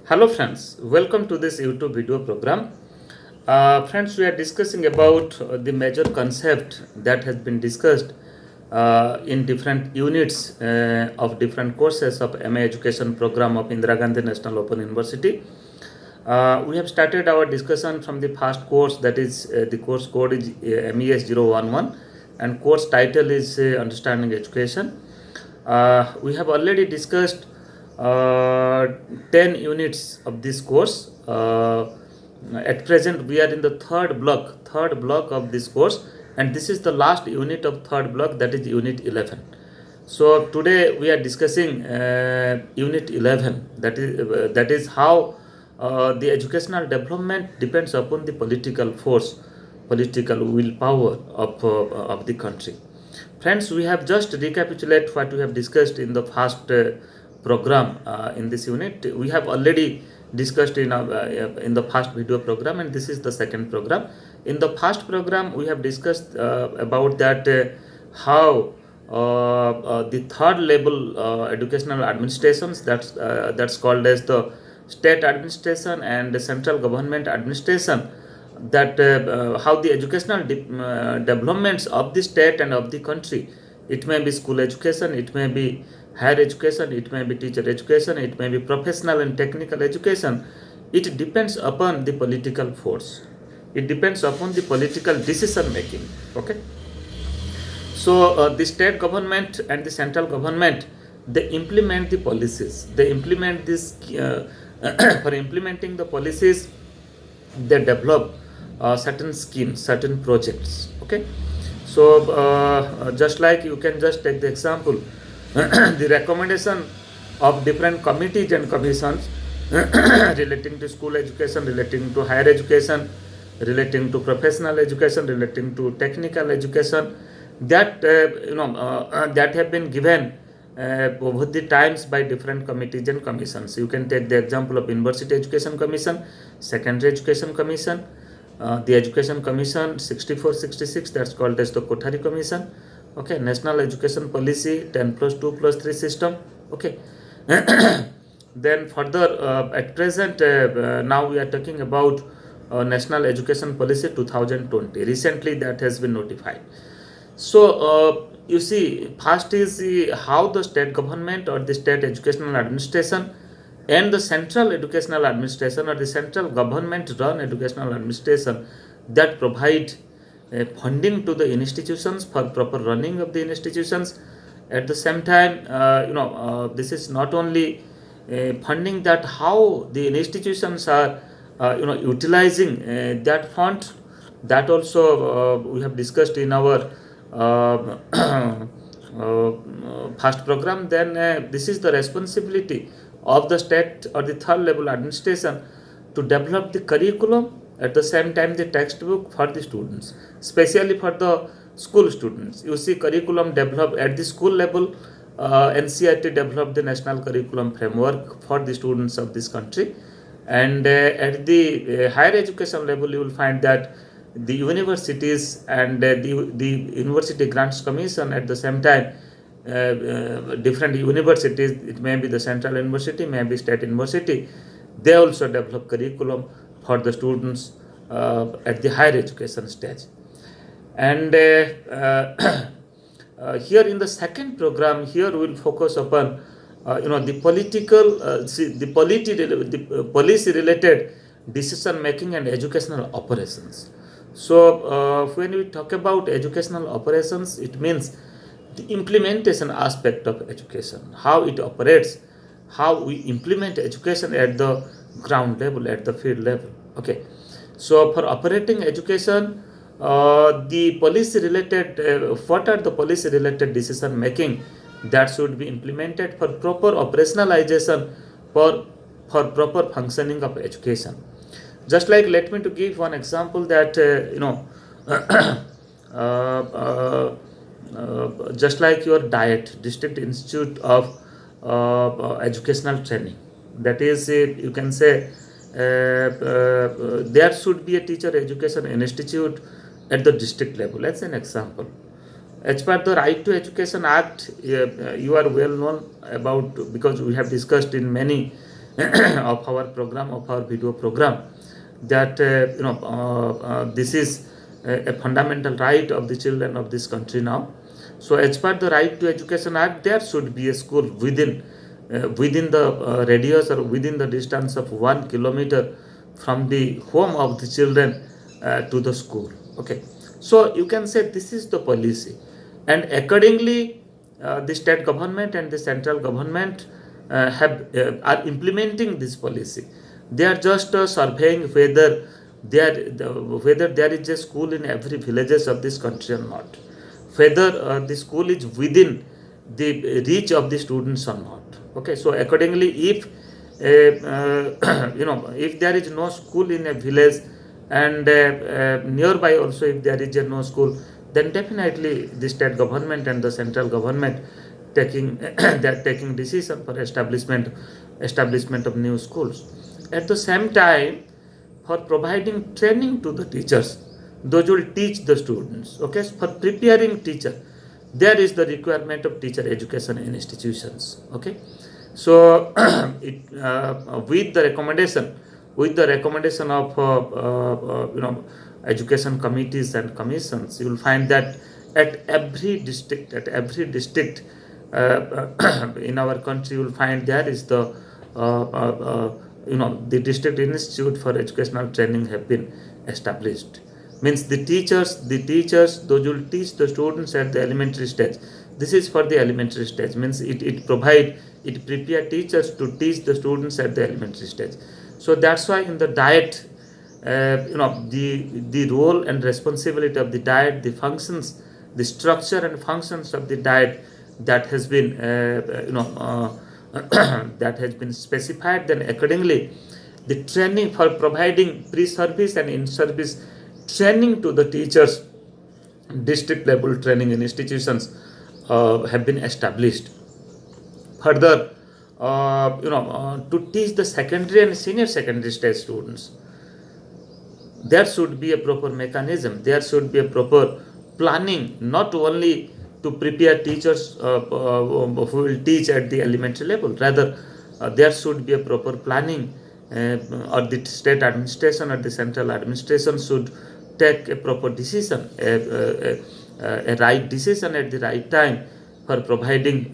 Hello friends, welcome to this YouTube video program. Friends, we are discussing about the major concept that has been discussed in different units of different courses of MA Education program of Indira Gandhi National Open University. We have started our discussion from the first course, that is the course code is MES 011 and course title is Understanding Education. We have already discussed 10 units of this course. At present, we are in the third block of this course, and this is the last unit of third block, that is unit 11. So today we are discussing unit 11, that is how the educational development depends upon the political force, political willpower of the country. Friends, we have just recapitulate what we have discussed in the first program in this unit. We have already discussed in the first video program, and this is the second program. In the first program, we have discussed about that how the third level educational administrations, that's called as the state administration and the central government administration, that how the educational developments of the state and of the country, it may be school education, it may be higher education, it may be teacher education, it may be professional and technical education, it depends upon the political force, it depends upon the political decision making. Okay, so the state government and the central government, they implement the policies, they implement this for implementing the policies, they develop certain schemes, certain projects. Okay, so just like you can just take the example, the recommendation of different committees and commissions relating to school education, relating to higher education, relating to professional education, relating to technical education, that that have been given over the times by different committees and commissions. You can take the example of University Education Commission, Secondary Education Commission, the Education Commission 6466, that's called as the Kothari Commission. Okay, National Education Policy 10+2+3 system. Okay, then further at present now we are talking about National Education Policy 2020. Recently that has been notified. So you see, first is how the state government or the state educational administration and the central educational administration or the central government run educational administration, that provide funding to the institutions for proper running of the institutions. At the same time, this is not only funding, that how the institutions are utilizing that fund, that also we have discussed in our first program. Then this is the responsibility of the state or the third level administration to develop the curriculum, at the same time the textbook for the students, especially for the school students. You see, curriculum developed at the school level. NCERT developed the national curriculum framework for the students of this country, and at the higher education level, you will find that the universities and the University Grants Commission, at the same time different universities, it may be the central university, may be state university, they also develop curriculum for the students at the higher education stage. And here in the second program, here we will focus upon the political the policy related decision making and educational operations. So when we talk about educational operations, it means the implementation aspect of education, how it operates, how we implement education at the ground level, at the field level. Okay, so for operating education, the policy related what are the policy related decision making that should be implemented for proper operationalization, for proper functioning of education. Just like, let me to give one example, that just like your diet district institute of educational training, that is you can say there should be a teacher education institute at the district level. That's an example. As per the Right to Education Act, you are well known about, because we have discussed in many of our program, of our video program, that this is a fundamental right of the children of this country now. So as per the Right to Education Act, there should be a school within the radius or within the distance of 1 kilometer from the home of the children to the school. Okay, so you can say this is the policy, and accordingly the state government and the central government are implementing this policy. They are just surveying whether there is a school in every villages of this country or not, whether the school is within the reach of the students or not. Okay, so accordingly, if if there is no school in a village, and nearby also if there is no school, then definitely the state government and the central government taking they are taking decision for establishment of new schools. At the same time, for providing training to the teachers, those will teach the students. Okay, for preparing teacher, there is the requirement of teacher education in institutions. Okay, so with the recommendation of education committees and commissions, you will find that at every district in our country, you will find there is the district institute for educational training have been established. Means the teachers those will teach the students at the elementary stage. This is for the elementary stage, means it prepare teachers to teach the students at the elementary stage. So that's why in the diet, the role and responsibility of the diet, the functions, the structure and functions of the diet, that has been that has been specified. Then accordingly, the training for providing pre-service and in-service training to the teachers, district level training in institutions have been established. Further, to teach the secondary and senior secondary stage students, there should be a proper mechanism, there should be a proper planning, not only to prepare teachers who will teach at the elementary level. Rather, there should be a proper planning, or the state administration or the central administration should take a proper decision, a right decision at the right time for providing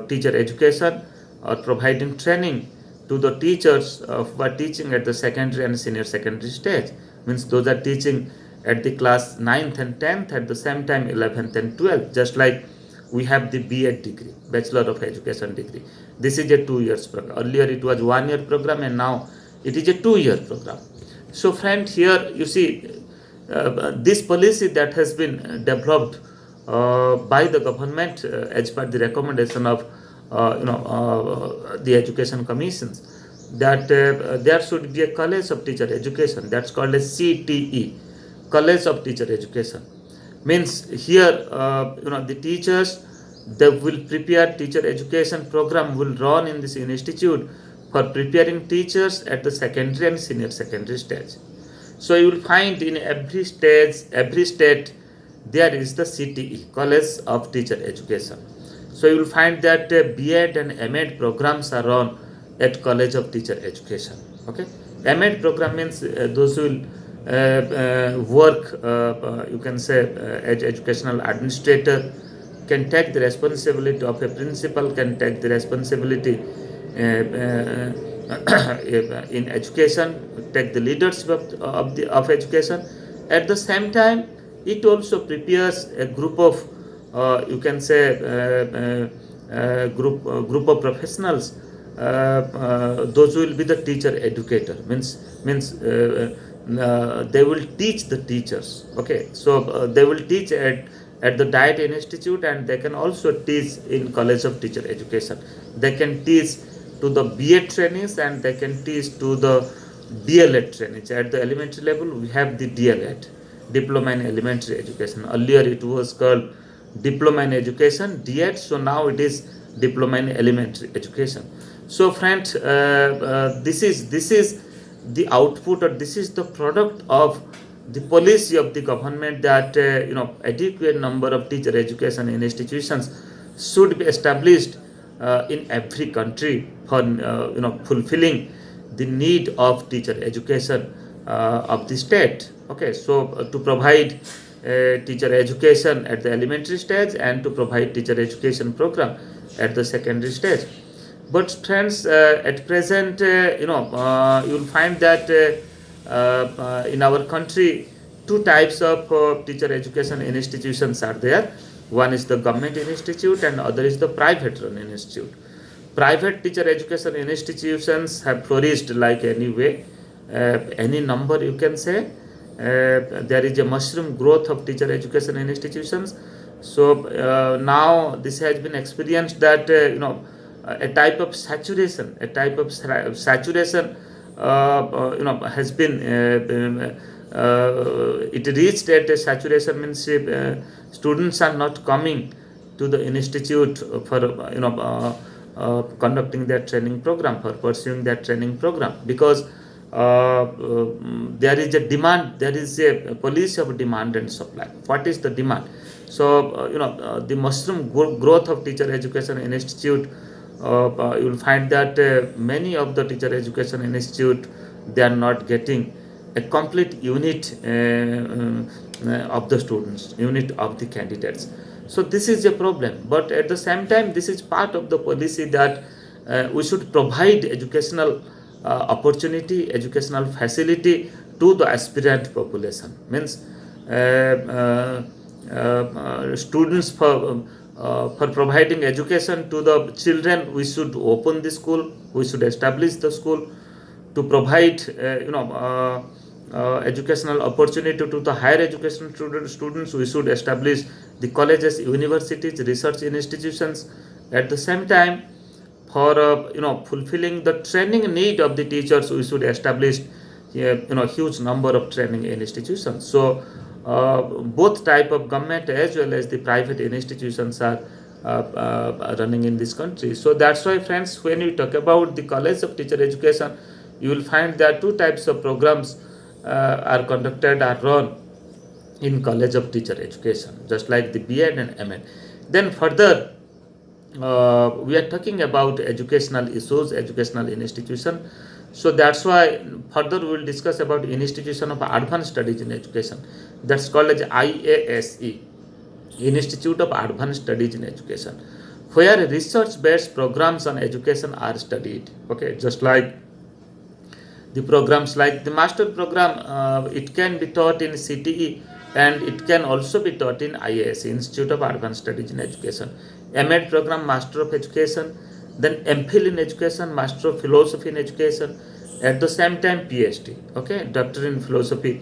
teacher education or providing training to the teachers who are teaching at the secondary and senior secondary stage. Means those are teaching at the class 9th and 10th, at the same time 11th and 12th. Just like we have the B.Ed degree, Bachelor of Education degree. This is a 2 years program. Earlier it was 1 year program, and now it is a 2 year program. So friend, here you see this policy that has been developed by the government as per the recommendation of the education commissions, that there should be a college of teacher education, that's called a CTE, College of Teacher Education. Means here the teachers, they will prepare teacher education program will run in this institute for preparing teachers at the secondary and senior secondary stage. So you will find in every state there is the CTE, College of Teacher Education. So you will find that B.Ed and M.Ed programs are run at College of Teacher Education. Okay, M.Ed program means those who will work, you can say, as educational administrator, can take the responsibility of a principal, can take the responsibility in education, take the leadership of education. At the same time, it also prepares a group of you can say group of professionals, those will be the teacher educator. Means they will teach the teachers. Okay, so they will teach at the Diet Institute, and they can also teach in College of Teacher Education. They can teach to the B.Ed trainees, and they can teach to the DLED trainees. At the elementary level, we have the DLED, Diploma in Elementary Education. Earlier it was called Diploma in Education, DED. So now it is Diploma in Elementary Education. So friends, this is the output, or this is the product of the policy of the government, that adequate number of teacher education in institutions should be established in every country for fulfilling the need of teacher education of the state. Okay, so to provide teacher education at the elementary stage and to provide teacher education program at the secondary stage. But friends, at present, you will find that in our country, two types of teacher education institutions are there. One is the government institute and other is the private run institute. Private teacher education institutions have flourished like any way, any number you can say. There is a mushroom growth of teacher education institutions. So now this has been experienced that a type of saturation, has been it reached at a saturation, means students are not coming to the institute for conducting their training program, for pursuing that training program, because there is a demand, there is a policy of demand and supply. What is the demand? So the mushroom growth of teacher education institute, you will find that many of the teacher education institute, they are not getting a complete unit of the students, unit of the candidates. So this is a problem, but at the same time this is part of the policy that we should provide educational opportunity, educational facility to the aspirant population. Means students, for providing education to the children, we should open the school, we should establish the school. To provide educational opportunity to the higher education students, we should establish the colleges, universities, research institutions. At the same time, for fulfilling the training need of the teachers, we should establish huge number of training institutions. So both type of government as well as the private institutions are running in this country. So that's why, friends, when we talk about the college of teacher education, you will find that two types of programs are conducted, are run in college of teacher education, just like the B.Ed and M.Ed. Then further, we are talking about educational issues, educational institution. So that's why further we will discuss about institution of advanced studies in education. That's called as IASE, Institute of Advanced Studies in Education, where research-based programs on education are studied. Okay, just like the programs like the master program, it can be taught in CTE and it can also be taught in IAS, Institute of Advanced Studies in Education. M.Ed program, Master of Education, then MPhil in Education, Master of Philosophy in Education, at the same time PhD, okay, Doctor in Philosophy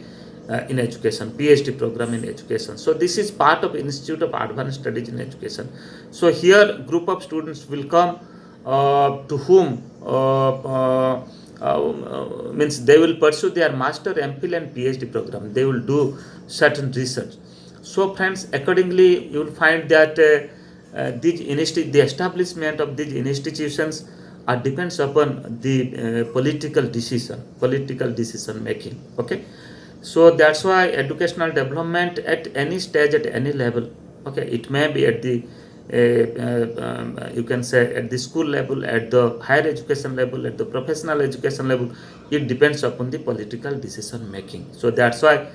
in Education, PhD program in Education. So this is part of Institute of Advanced Studies in Education. So here group of students will come to whom means they will pursue their master, MPhil and PhD program. They will do certain research. So friends, accordingly you will find that the establishment of these institutions depends upon the political decision making. Okay, so that's why educational development at any stage, at any level, okay, it may be at the you can say at the school level, at the higher education level, at the professional education level, it depends upon the political decision making. So that's why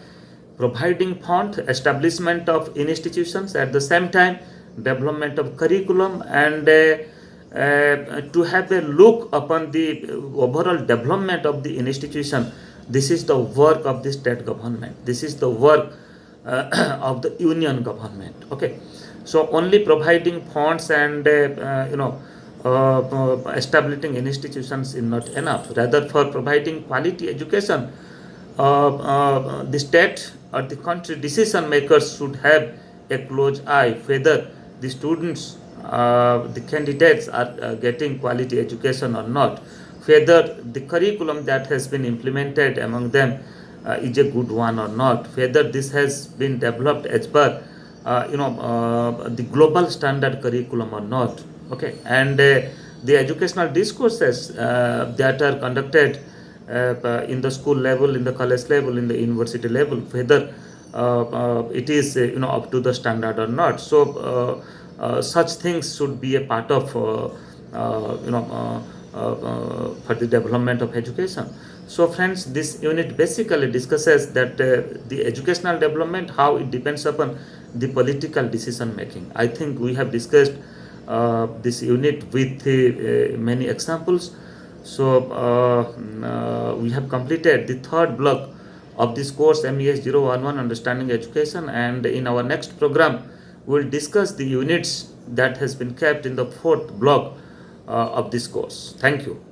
providing fund, establishment of institutions, at the same time development of curriculum, and to have a look upon the overall development of the institution. This is the work of the state government. This is the work of the union government. Okay, so only providing funds and establishing institutions is not enough. Rather, for providing quality education, the state or the country decision makers should have a close eye whether the students, the candidates are getting quality education or not, whether the curriculum that has been implemented among them is a good one or not, whether this has been developed as per the global standard curriculum or not. Okay, and the educational discourses that are conducted in the school level, in the college level, in the university level, whether it is up to the standard or not. So such things should be a part of for the development of education. So friends, this unit basically discusses that the educational development, how it depends upon the political decision making. I think we have discussed this unit with many examples. So we have completed the third block of this course, MES 011 Understanding Education, and in our next program we will discuss the units that has been kept in the fourth block of this course. Thank you.